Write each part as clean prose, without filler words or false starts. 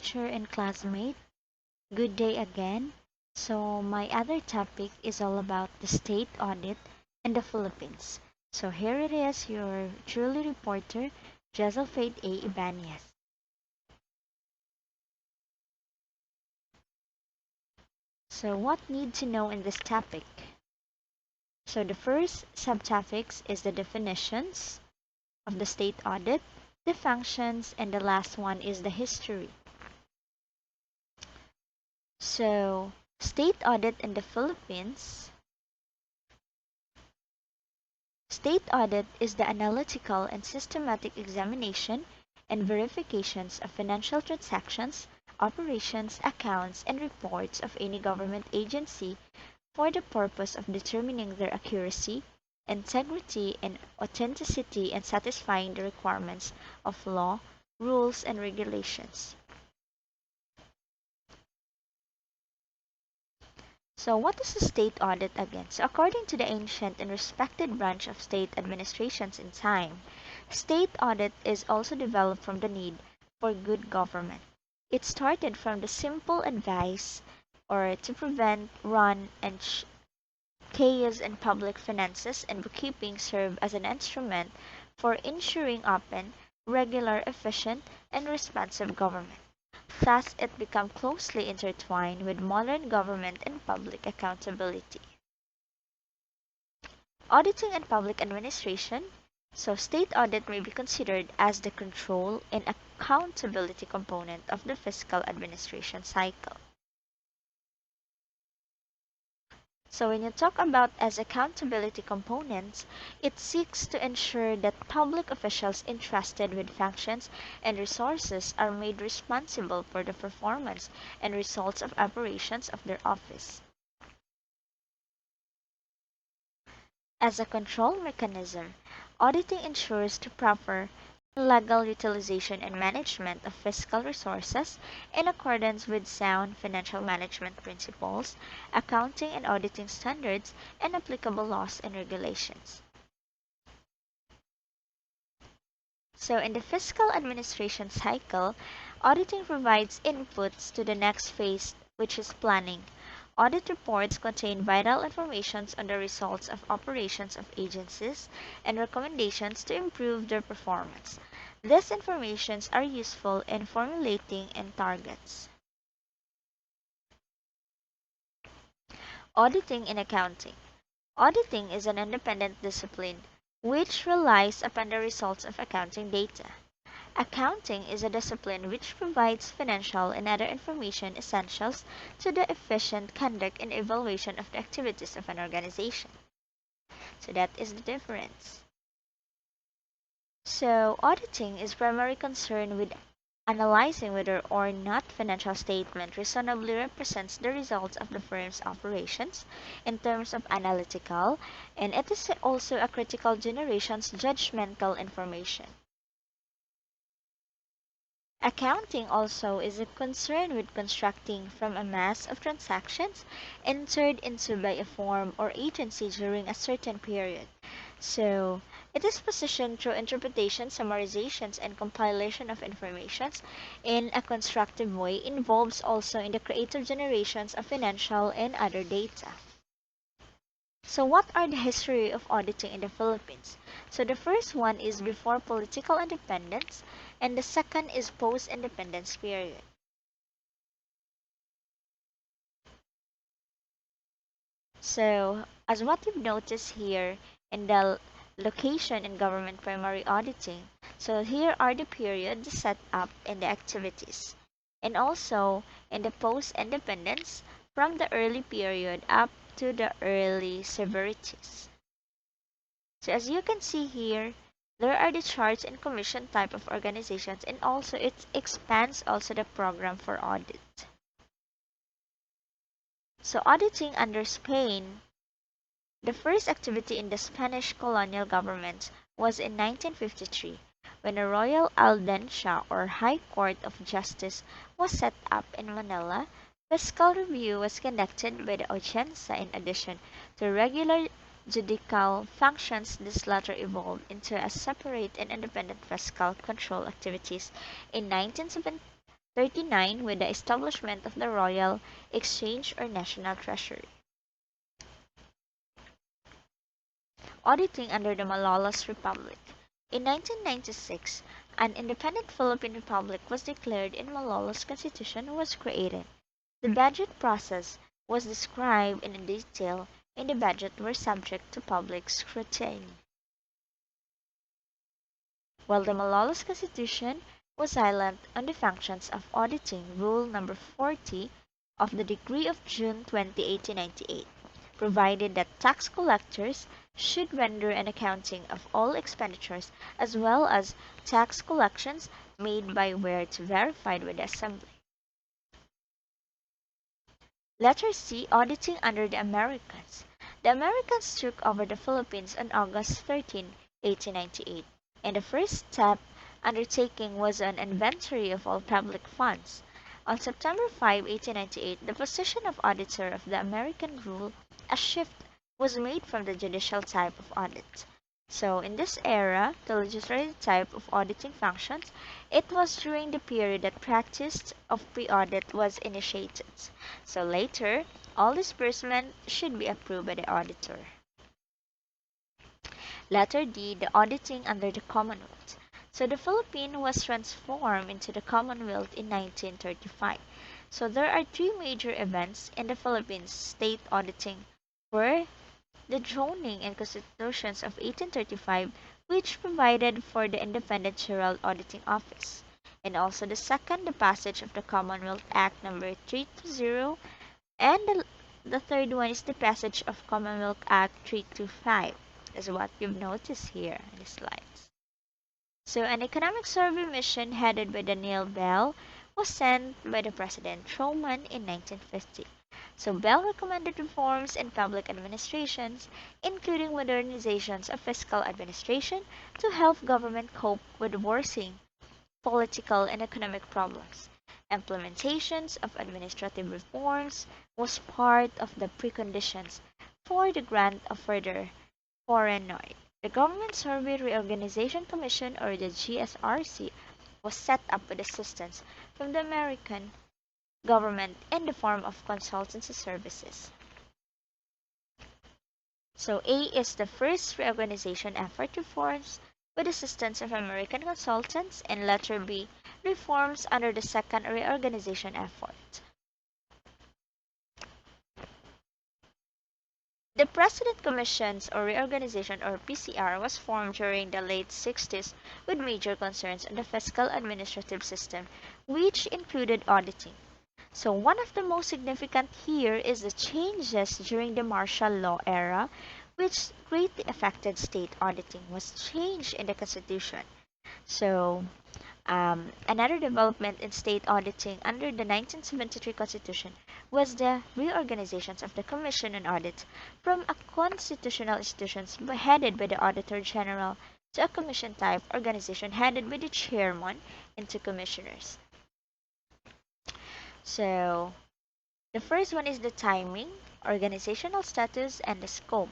teacher and classmate. Good day again. So my other topic is all about the state audit in the Philippines. So here it is, your truly reporter, Jezelfate A. Ibanez. So what need to know in this topic? So the first subtopics is the definitions of the state audit, the functions, and the last one is the history. So state audit in the Philippines. State audit is the analytical and systematic examination and verifications of financial transactions, operations, accounts, and reports of any government agency for the purpose of determining their accuracy, integrity, and authenticity and satisfying the requirements of law, rules, and regulations. So what is a state audit again? So according to the ancient and respected branch of state administrations in time, state audit is also developed from the need for good government. It started from the simple advice or to prevent run and chaos in public finances, and bookkeeping served as an instrument for ensuring open, regular, efficient, and responsive government. Thus, it became closely intertwined with modern government and public accountability. Auditing and public administration. So, state audit may be considered as the control and accountability component of the fiscal administration cycle. So when you talk about as accountability components, it seeks to ensure that public officials entrusted with functions and resources are made responsible for the performance and results of operations of their office. As a control mechanism, auditing ensures the proper legal utilization and management of fiscal resources in accordance with sound financial management principles, accounting and auditing standards, and applicable laws and regulations. So in the fiscal administration cycle, auditing provides inputs to the next phase, which is planning. Audit reports contain vital information on the results of operations of agencies and recommendations to improve their performance. These informations are useful in formulating and targets. Auditing and accounting. Auditing is an independent discipline which relies upon the results of accounting data. Accounting is a discipline which provides financial and other information essentials to the efficient conduct and evaluation of the activities of an organization. So that is the difference. So auditing is primarily concerned with analyzing whether or not financial statement reasonably represents the results of the firm's operations in terms of analytical, and it is also a critical generation's judgmental information. Accounting also is a concern with constructing from a mass of transactions entered into by a firm or agency during a certain period. So, it is positioned through interpretation, summarizations, and compilation of informations in a constructive way, involves also in the creative generations of financial and other data. So what are the history of auditing in the Philippines? So the first one is before political independence, and the second is post-independence period. So as what you've noticed here in the location and government primary auditing, so here are the periods set up in the activities. And also in the post-independence, from the early period up to the early severities. So as you can see here, there are the charts and commission type of organizations, and also it expands also the program for audit. So auditing under Spain, the first activity in the Spanish colonial government was in 1953 when a Royal Audiencia or High Court of Justice was set up in Manila. Fiscal review was conducted by the Audiencia in addition to regular judicial functions. This latter evolved into a separate and independent fiscal control activities in 39 with the establishment of the Royal Exchange or National Treasury. Auditing under the Malolos Republic. In 1996, an independent Philippine Republic was declared and Malolos Constitution was created. The budget process was described in detail and the budget were subject to public scrutiny. While the Malolos Constitution was silent on the functions of auditing, Rule Number 40 of the Decree of June 20, 1898 provided that tax collectors should render an accounting of all expenditures as well as tax collections made by where to verified with the Assembly. Letter C. Auditing under the Americans. The Americans took over the Philippines on August 13, 1898, and the first step undertaking was an inventory of all public funds. On September 5, 1898, the position of auditor of the American rule, a shift was made from the judicial type of audit. So in this era, the legislative type of auditing functions, it was during the period that practice of pre-audit was initiated. So later, all disbursement should be approved by the auditor. Letter D. The auditing under the Commonwealth. So the Philippines was transformed into the Commonwealth in 1935. So there are three major events in the Philippines state auditing were the droning and constitutions of 1835, which provided for the independent General Auditing Office, and also the second, the passage of the Commonwealth Act number 320, and the third one is the passage of Commonwealth Act 325, is what you've noticed here in the slides. So an economic survey mission headed by Daniel Bell was sent by the President Truman in 1950. So Bell recommended reforms in public administrations, including modernizations of fiscal administration to help government cope with worsening political and economic problems. Implementations of administrative reforms was part of the preconditions for the grant of further foreign aid. The Government Survey Reorganization Commission, or the GSRC, was set up with assistance from the American government in the form of consultancy services. So A is the first reorganization effort reforms with assistance of American consultants, and letter B, reforms under the second reorganization effort. The President Commissions or Reorganization or PCR was formed during the late 60s with major concerns on the fiscal administrative system, which included auditing. So one of the most significant here is the changes during the martial law era, which greatly affected state auditing, was changed in the Constitution. So another development in state auditing under the 1973 Constitution was the reorganizations of the Commission on Audit from a constitutional institution headed by the Auditor General to a commission-type organization headed by the chairman and two commissioners. So the first one is the timing, organizational status, and the scope.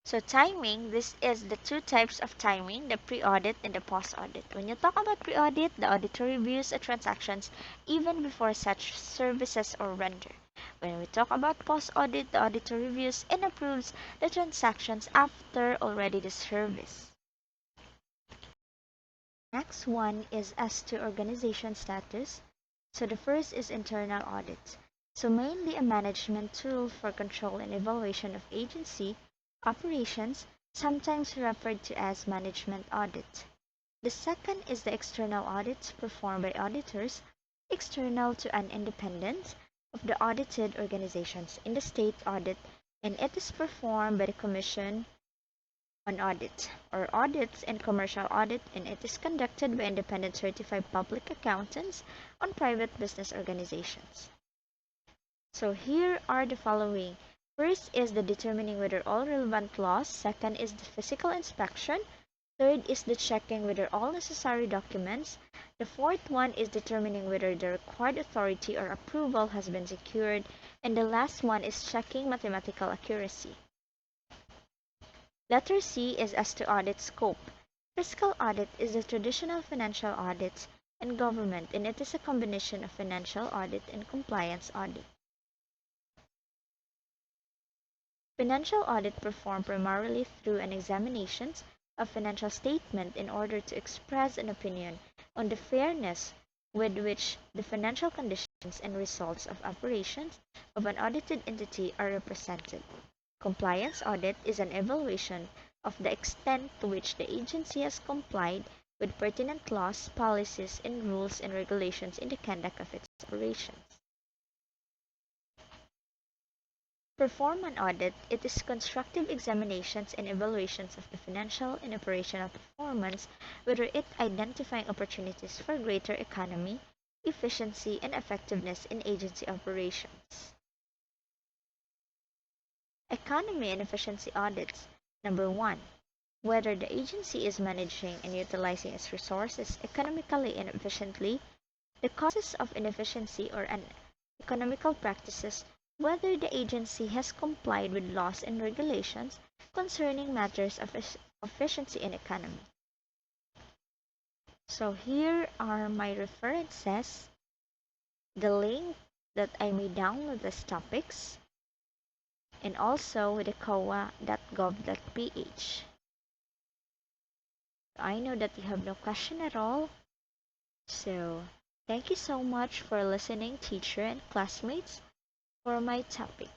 So timing, this is the two types of timing, the pre-audit and the post-audit. When you talk about pre-audit, the auditor reviews the transactions even before such services are rendered. When we talk about post-audit, the auditor reviews and approves the transactions after already the service. Next one is as to organization status. So the first is internal audit. So mainly a management tool for control and evaluation of agency operations, sometimes referred to as management audit. The second is the external audits performed by auditors external to an independent of the audited organizations in the state audit, and it is performed by the Commission on Audit or Audits and Commercial Audit, and it is conducted by independent certified public accountants on private business organizations. So here are the following. First is the determining whether all relevant laws. Second is the physical inspection. Third is the checking whether all necessary documents. The fourth one is determining whether the required authority or approval has been secured. And the last one is checking mathematical accuracy. Letter C is as to audit scope. Fiscal audit is the traditional financial audits in government, and it is a combination of financial audit and compliance audit. Financial audit performed primarily through an examination of financial statement in order to express an opinion on the fairness with which the financial conditions and results of operations of an audited entity are represented. Compliance audit is an evaluation of the extent to which the agency has complied with pertinent laws, policies, and rules and regulations in the conduct of its operations. Perform an audit. It is constructive examinations and evaluations of the financial and operational performance, whether it identifying opportunities for greater economy, efficiency, and effectiveness in agency operations. Economy and efficiency audits. Number 1. Whether the agency is managing and utilizing its resources economically and efficiently, the causes of inefficiency or uneconomical practices, whether the agency has complied with laws and regulations concerning matters of efficiency and economy. So here are my references, the link that I may download these topics, and also the coa.gov.ph. I know that you have no question at all, so thank you so much for listening, teacher and classmates, for my topic.